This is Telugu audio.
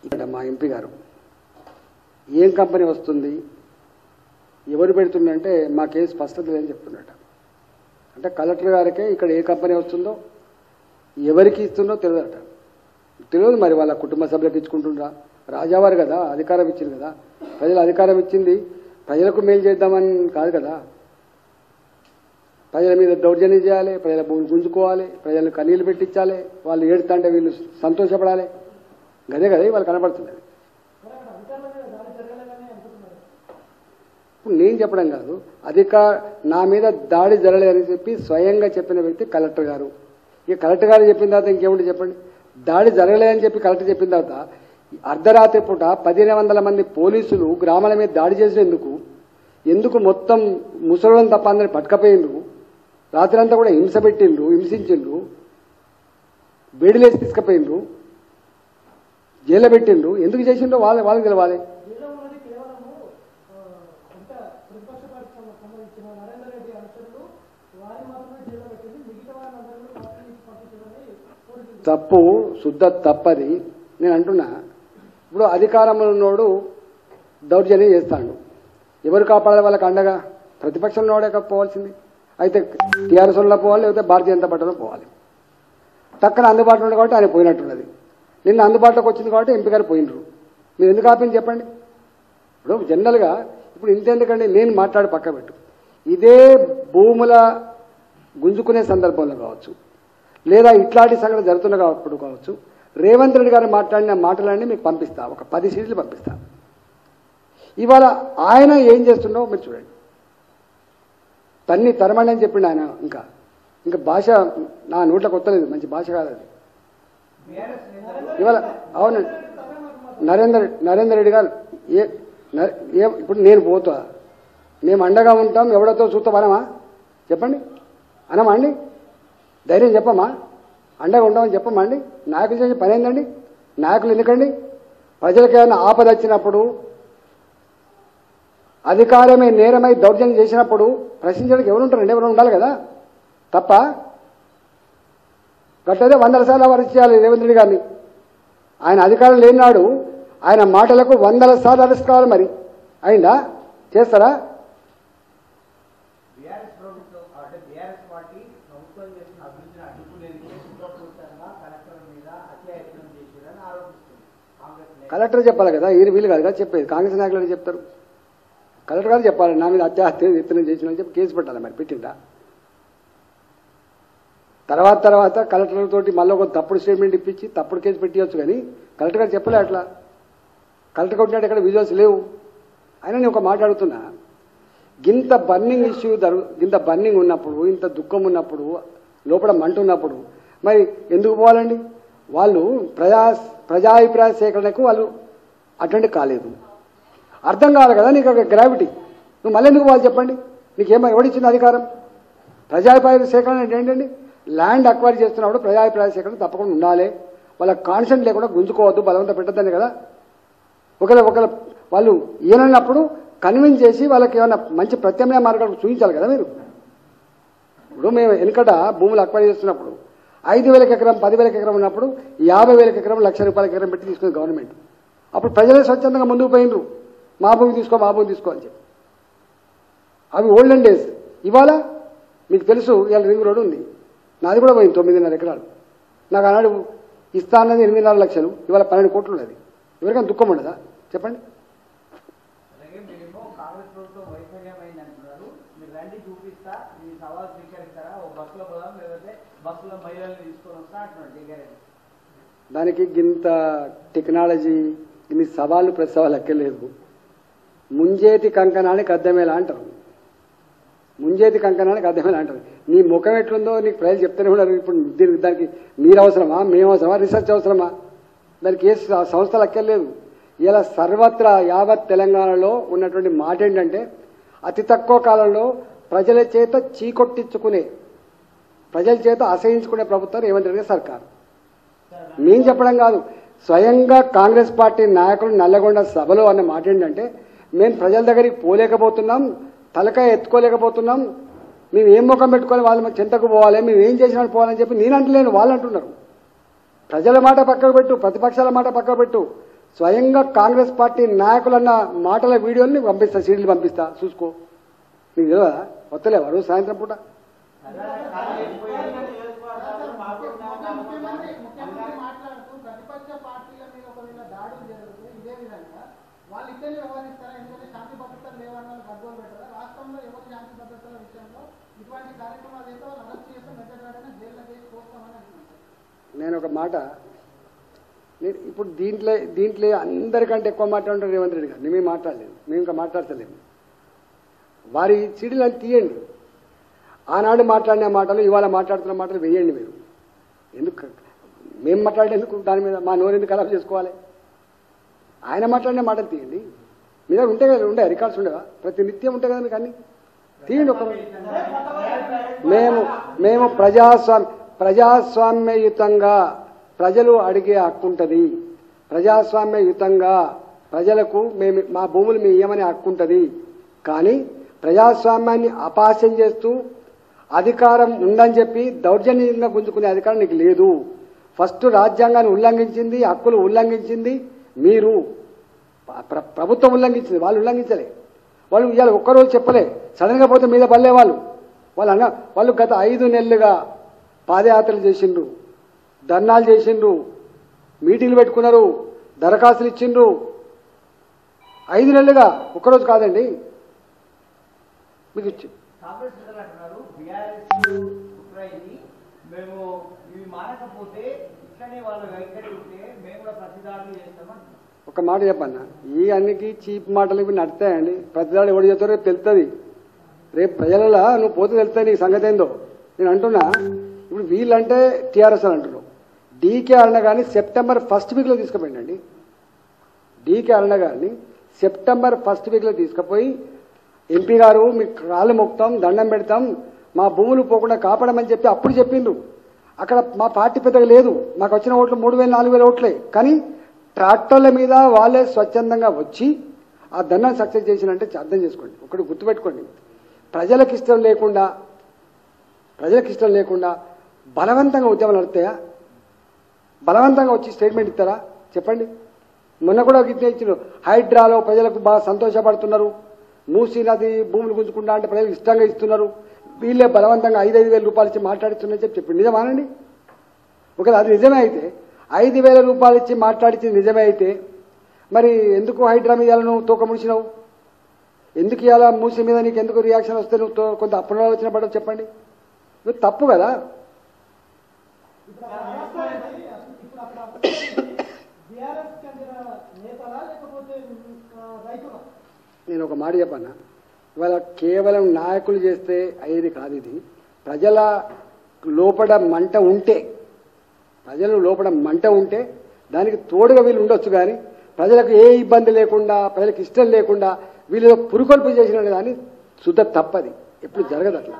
ఇక్కడ మా ఎంపీ గారు ఏం కంపెనీ వస్తుంది ఎవరు పెడుతుందంటే మా కేసు స్పష్టత లేదని చెప్తున్నట. అంటే కలెక్టర్ గారికే ఇక్కడ ఏ కంపెనీ వస్తుందో ఎవరికి ఇస్తుందో తెలియదట. తెలియదు మరి వాళ్ళ కుటుంబ సభ్యులకు ఇచ్చుకుంటుండ్రా. రాజావారు కదా అధికారం ఇచ్చింది కదా, ప్రజలు అధికారం ఇచ్చింది ప్రజలకు మేలు చేద్దామని కాదు కదా. ప్రజల మీద దౌర్జన్యం చేయాలి, ప్రజల భూమి గుంజుకోవాలి, ప్రజలను కన్నీళ్లు పెట్టించాలి, వాళ్ళు ఏడుతుంటే వీళ్ళు సంతోషపడాలి. గదే కదా వాళ్ళు కనపడుతుంది. ఇప్పుడు నేను చెప్పడం కాదు, నా మీద దాడి జరగలేదని చెప్పి స్వయంగా చెప్పిన వ్యక్తి కలెక్టర్ గారు. ఇక కలెక్టర్ గారు చెప్పిన తర్వాత ఇంకేముంటే చెప్పండి. దాడి జరగలేదని చెప్పి కలెక్టర్ చెప్పిన తర్వాత అర్ధరాత్రి పూట 1500 మంది పోలీసులు గ్రామాల మీద దాడి చేసినందుకు ఎందుకు మొత్తం ముసలోళ్ళని తప్ప అందరిని పట్టుకపోయిండ్రు, రాత్రంతా కూడా హింసించిండ్రు, బేడిలేసి తీసుకుపోయిండ్రు, జైల్లో పెట్టిండ్రు, ఎందుకు చేసిండ్రో వాళ్ళకి తెలవాలి. తప్పు శుద్ధ తప్పది నేను అంటున్నా. ఇప్పుడు అధికారంలో ఉన్నోడు దౌర్జన్యం చేస్తాడు, ఎవరు కాపాడాలి వాళ్ళకి అండగా? ప్రతిపక్షంలో ఉన్నోడే పోవాల్సింది. అయితే టీఆర్ఎస్ లో పోవాలి, లేకపోతే భారతీయ జనతా పార్టీలో పోవాలి. టక్కన అందుబాటులో ఉంది కాబట్టి ఆయన పోయినట్టున్నది. నిన్న అందుబాటులోకి వచ్చింది కాబట్టి ఎంపీ గారు పోయినరు. మీరు ఎందుకు ఆపింది చెప్పండి. ఇప్పుడు జనరల్గా ఇప్పుడు ఇంతెందుకండి, నేను మాట్లాడి పక్క పెట్టు, ఇదే భూముల గుంజుకునే సందర్భంలో కావచ్చు, లేదా ఇట్లాంటి సంఘటన జరుగుతున్నప్పుడు కావచ్చు, రేవంత్ రెడ్డి గారు మాట్లాడిన మాటలన్నీ మీకు పంపిస్తా, ఒక 10 సీట్లు పంపిస్తా. ఇవాళ ఆయన ఏం చేస్తుండో మీరు చూడండి. తరమండి అని చెప్పిండు ఆయన. ఇంకా భాష నా నోట్ల కొత్తలేదు, మంచి భాష కాదు అది. ఇవాళ అవునండి, నరేందర్ రెడ్డి గారు ఇప్పుడు నేను పోతా, మేము అండగా ఉంటాం, ఎవడతో చూస్తాం అనమా చెప్పండి, అనమా అండి? ధైర్యం చెప్పమా? అండగా ఉంటామని చెప్పమా అండి? నాయకులు చేసే పని ఏందండి? నాయకులు ఎందుకండి? ప్రజలకు ఏమైనా ఆపద వచ్చినప్పుడు, అధికారమే నేరమై దౌర్జన్యం చేసినప్పుడు ప్రశ్నించడానికి ఎవరు ఉంటారండి? ఎవరు ఉండాలి కదా. తప్ప గట్టదే 100 సార్లు అరెస్ట్ చేయాలి రేవంత్ రెడ్డి గారిని. ఆయన అధికారం లేనాడు ఆయన మాటలకు 100 సార్లు అరెస్ట్ కావాలి. మరి అయిందా? చేస్తారా? కలెక్టర్ చెప్పాలి కదా, వీళ్ళు కాదు కదా చెప్పేది. కాంగ్రెస్ నాయకులు చెప్తారు, కలెక్టర్ గారు చెప్పాలి నా మీద హత్యాయత్నం చేసిన చెప్పి కేసు పెట్టాలి. మరి పెట్టిందా? తర్వాత కలెక్టర్ తోటి మళ్ళీ ఒక తప్పుడు స్టేట్మెంట్ ఇప్పించి తప్పుడు కేసు పెట్టియచ్చు. కానీ కలెక్టర్ గారు చెప్పలే అట్లా. కలెక్టర్ కొట్టినట్టు ఎక్కడ విజువల్స్ లేవు. అయినా నేను ఒక మాట అడుగుతున్నా, ఇంత బర్నింగ్ ఇష్యూ ఇంత బర్నింగ్ ఉన్నప్పుడు, ఇంత దుఃఖం ఉన్నప్పుడు, లోపల మంట ఉన్నప్పుడు మరి ఎందుకు పోవాలండి? వాళ్ళు ప్రజాభిప్రాయ సేకరణకు వాళ్ళు అటెండ్ కాలేదు. అర్థం కావాలి కదా నీకు గ్రావిటీ. నువ్వు మళ్ళీ ఎందుకు పోవాలి చెప్పండి? నీకేమో ఎవడిచ్చిన అధికారం? ప్రజాభిప్రాయ సేకరణ అంటే ఏంటండి? ల్యాండ్ అక్వైర్ చేస్తున్నప్పుడు ప్రజాభిప్రాయ సేకరణ తప్పకుండా ఉండాలి. వాళ్ళ కాన్సెంట్ లేకుండా గుంజుకోవద్దు, బలవంత పెట్టద్దని కదా. ఒకవేళ వాళ్ళు ఈయనప్పుడు కన్విన్స్ చేసి వాళ్ళకి ఏమైనా మంచి ప్రత్యామ్నాయ మార్గాలు చూపించాలి కదా మీరు. ఇప్పుడు మేము వెనుకట భూములు అక్వైర్ చేస్తున్నప్పుడు 5,000 ఎకరం 10,000 ఎకరం ఉన్నప్పుడు 50,000 ఎకరం ₹1,00,000 ఎకరం పెట్టి తీసుకుంది గవర్నమెంట్. అప్పుడు ప్రజలే స్వచ్ఛందంగా ముందుకు పోయినరు, మా భూమి తీసుకో అని చెప్పి. అవి ఓల్డెన్ డేస్. ఇవాళ మీకు తెలుసు, ఇవాళ రింగ్ రోడ్ ఉంది, నాది కూడా పోయింది 9.5 ఎకరాలు. నాకు ఆనాడు ఇస్తా అన్నది 8.5 లక్షలు, ఇవాళ 12 కోట్లు ఉన్నది. ఎవరికైనా దుఃఖం ఉండదా చెప్పండి? దానికి ఇంత టెక్నాలజీ, ఇన్ని సవాళ్ళు ప్రతి సవాళ్ళు ఎక్కలేదు. ముంజేతి కంకణానికి అద్దమేలా అంటారు. ముంజేతి కంకణానికి అద్దమేలా అంటారు. నీ ముఖం ఎట్లుందో నీకు ప్రజలు చెప్తూనే ఉన్నారు. ఇప్పుడు దానికి మీరు అవసరమా, మేము అవసరమా, రీసెర్చ్ అవసరమా? దానికి ఏ సంస్థలు ఎక్కర్లేదు. ఇలా సర్వత్రా యావత్ తెలంగాణలో ఉన్నటువంటి మాట ఏంటంటే, అతి తక్కువ కాలంలో ప్రజల చేత చీకొట్టించుకునే, ప్రజల చేత అసహించుకునే ప్రభుత్వం రేవంత్ రెడ్డి సర్కారు. నేను చెప్పడం కాదు, స్వయంగా కాంగ్రెస్ పార్టీ నాయకులు నల్లగొండ సభలో అన్న మాట ఏంటంటే, మేము ప్రజల దగ్గరికి పోలేకపోతున్నాం, తలకాయ ఎత్తుకోలేకపోతున్నాం, మేము ఏం ముఖం పెట్టుకోవాలి, వాళ్ళ చెంతకు పోవాలి, మేము ఏం చేసినా పోవాలని చెప్పి నేను అంటలేను, వాళ్ళు అంటున్నారు. ప్రజల మాట పక్కకు పెట్టు, ప్రతిపక్షాల మాట పక్కకు పెట్టు, స్వయంగా కాంగ్రెస్ పార్టీ నాయకులన్న మాటల వీడియోని పంపిస్తా, సీడీలు పంపిస్తా, చూసుకో. నీకు తెలియదా? వస్తలేవా రోజు సాయంత్రం పూట? నేను ఒక మాట, ఇప్పుడు దీంట్లో అందరికంటే ఎక్కువ మాట్లాడుతారు రేవంత్ రెడ్డి గారు. మేము మాట్లాడలేదు, మేము ఇంకా మాట్లాడతలేము. వారి సీడీలు అని తీయండి. ఆనాడు మాట్లాడిన మాటలు ఇవాళ మాట్లాడుతున్న మాటలు వేయండి. మీరు ఎందుకు మేము మాట్లాడేందుకు దాని మీద మా నోరు ఎందుకు ఖరాబ్ చేసుకోవాలి? ఆయన మాట్లాడిన మాటలు తీయండి. మీ దగ్గర ఉంటే కదా, ఉండే రికార్డ్స్ ఉండేవా? ప్రతి నిత్యం ఉంటాయి కదా మీకు అన్ని. తీయండి. ఒక మేము ప్రజాస్వామ్యయుతంగా ప్రజలు అడిగే హక్కు ఉంటుంది. ప్రజాస్వామ్యయుతంగా ప్రజలకు మా భూములు మేము ఇవ్వమనే హక్కు ఉంటుంది. కానీ ప్రజాస్వామ్యాన్ని అపహాస్యం చేస్తూ అధికారం ఉందని చెప్పి దౌర్జన్యంగా గుంజుకునే అధికారం నీకు లేదు. ఫస్ట్ రాజ్యాంగాన్ని ఉల్లంఘించింది, హక్కులు ఉల్లంఘించింది మీరు. ప్రభుత్వం ఉల్లంఘించింది, వాళ్ళు ఉల్లంఘించలే. వాళ్ళు ఇవాళ ఒక్కరోజు చెప్పలే, సడన్ గా పోతే మీద పడలే. వాళ్ళు గత 5 నెలలుగా పాదయాత్రలు చేసిండ్రు, ధర్నాలు చేసిండ్రు, మీటింగ్లు పెట్టుకున్నారు, దరఖాస్తులు ఇచ్చిండ్రు. 5 నెలలుగా, ఒక్కరోజు కాదండి. మీకు ఒక మాట చెప్పన్నా, ఈ అన్నికి చీప్ మాటలు ఇవి నడుతాయండి. ప్రతిదాడు ఎవడు చేస్తారో రేపు తెలుస్తుంది. రేపు ప్రజలలో నువ్వు పోతే తెలుస్తాయి నీకు సంగతి ఏందో. నేను అంటున్నా, ఇప్పుడు వీళ్ళంటే టీఆర్ఎస్ అని అంటున్నావు. డీకే అరుణ గారిని సెప్టెంబర్ 1st వీక్లో తీసుకుపోయిందండి. డీకే అరుణ గారిని సెప్టెంబర్ 1st వీక్లో తీసుకుపోయి, ఎంపీ గారు మీకు రాళ్ళు మొక్కుతాం, దండం పెడతాం, మా భూములు పోకుండా కాపాడమని చెప్పి అప్పుడు చెప్పిండ్రు. అక్కడ మా పార్టీ పెద్దగా లేదు, మాకు వచ్చిన ఓట్లు 3000 4000 ఓట్లే. కానీ ట్రాక్టర్ల మీద వాళ్ళే స్వచ్ఛందంగా వచ్చి ఆ ధర్నాన్ని సక్సెస్ చేసినంటే అర్థం చేసుకోండి. ఒకటి గుర్తుపెట్టుకోండి, ప్రజలకు ఇష్టం లేకుండా బలవంతంగా ఉద్యమాలు నడుతాయా? బలవంతంగా వచ్చి స్టేట్మెంట్ ఇస్తారా? చెప్పండి. మొన్న కూడా గిట్టే ఇచ్చారు. హైడ్రాలో ప్రజలకు బాగా సంతోషపడుతున్నారు, మూసీ నది భూములు గుంజుకుంటా అంటే ప్రజలకు ఇష్టంగా ఇస్తున్నారు, వీళ్ళే బలవంతంగా 5,000 రూపాయలు ఇచ్చి మాట్లాడిస్తున్నారని చెప్పి నిజమానండి? ఒకవేళ అది నిజమే అయితే, 5,000 రూపాయలు ఇచ్చి మాట్లాడించింది నిజమే అయితే, మరి ఎందుకు హైడ్రా మీద నువ్వు తోక ముడిచినావు? ఎందుకు ఇవాళ మూసీ మీద నీకు ఎందుకు రియాక్షన్ వస్తే నువ్వు కొంత పునరాలోచన పడవు? చెప్పండి. నువ్వు తప్పు కదా. నేను ఒక మాట చెప్పన్నా, ఇవాళ కేవలం నాయకులు చేస్తే అయ్యేది కాదు. ఇది ప్రజల లోపల మంట ఉంటే దానికి తోడుగా వీళ్ళు ఉండొచ్చు. కానీ ప్రజలకు ఏ ఇబ్బంది లేకుండా, ప్రజలకు ఇష్టం లేకుండా వీళ్ళు పురుకొల్పు చేసిన దాన్ని శుద్ధ తప్పది, ఎప్పుడు జరగదు అట్లా.